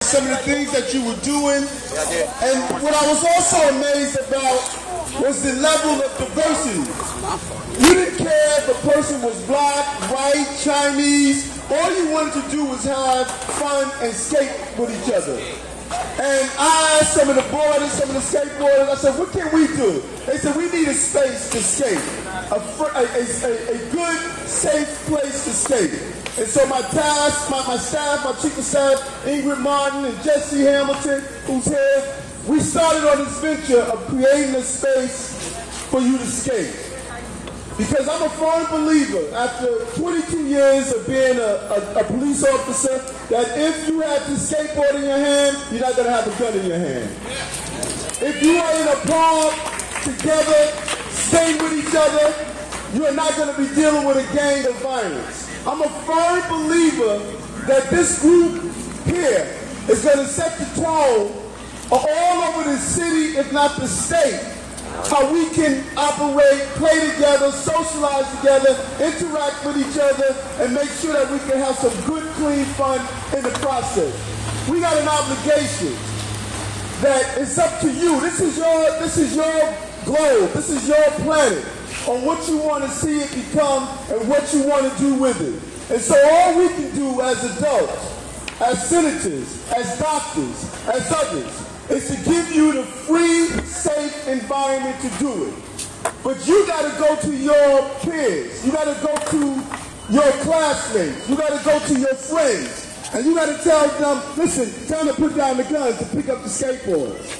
some of the things that you were doing. And what I was also amazed about was the level of diversity. You didn't care if a person was black, white, Chinese. All you wanted to do was have fun and skate with each other. And I asked some of the boarders, some of the skateboarders, I said, what can we do? They said, we need a space to skate, a good, safe place to skate. And so my staff, my chief of staff, Ingrid Martin and Jesse Hamilton, who's here, we started on this venture of creating a space for you to skate. Because I'm a firm believer, after 22 years of being a police officer, that if you have the skateboard in your hand, you're not going to have a gun in your hand. If you are in a park together, staying with each other, you are not going to be dealing with a gang of violence. I'm a firm believer that this group here is going to set the tone all over the city, if not the state, how we can operate, play together, socialize together, interact with each other, and make sure that we can have some good, clean fun in the process. We got an obligation that it's up to you. This is your globe. This is your planet on what you want to see it become and what you want to do with it. And so all we can do as adults, as senators, as doctors, as others, is to give you the free, safe environment to do it. But you got to go to your peers. You got to go to your classmates. You got to go to your friends. And you got to tell them, listen, tell them to put down the guns to pick up the skateboards.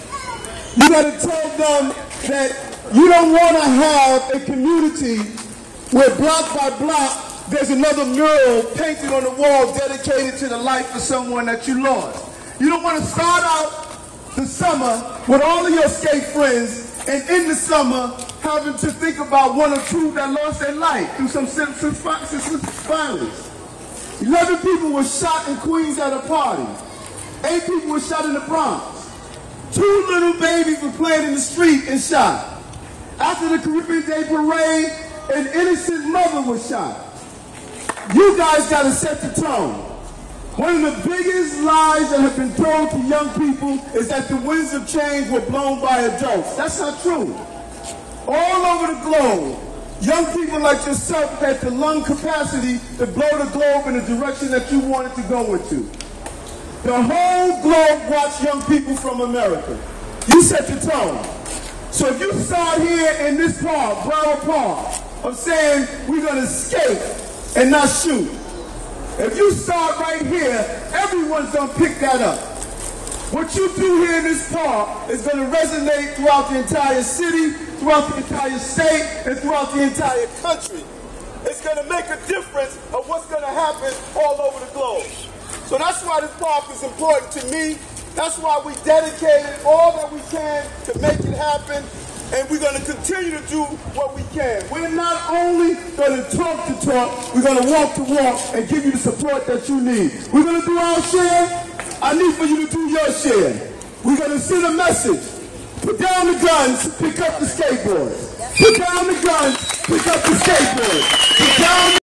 You got to tell them that you don't want to have a community where block by block there's another mural painted on the wall dedicated to the life of someone that you lost. You don't want to start out the summer with all of your skate friends and in the summer having to think about one or two that lost their life through some violence. 11 people were shot in Queens at a party. 8 people were shot in the Bronx. 2 little babies were playing in the street and shot. After the Caribbean Day Parade, an innocent mother was shot. You guys got to set the tone. One of the biggest lies that have been told to young people is that the winds of change were blown by adults. That's not true. All over the globe, young people like yourself had the lung capacity to blow the globe in the direction that you wanted to go into. The whole globe watched young people from America. You set the tone. So if you start here in this park, BROWER Park, of saying we're going to skate and not shoot, if you start right here, everyone's going to pick that up. What you do here in this park is going to resonate throughout the entire city, throughout the entire state, and throughout the entire country. It's going to make a difference of what's going to happen all over the globe. So that's why this park is important to me. That's why we dedicated all that we can to make it happen. And we're going to continue to do what we can. We're not only going to talk the talk, we're going to walk the walk and give you the support that you need. We're going to do our share. I need for you to do your share. We're going to send a message. Put down the guns, pick up the skateboards. Put down the guns, pick up the skateboards. Put down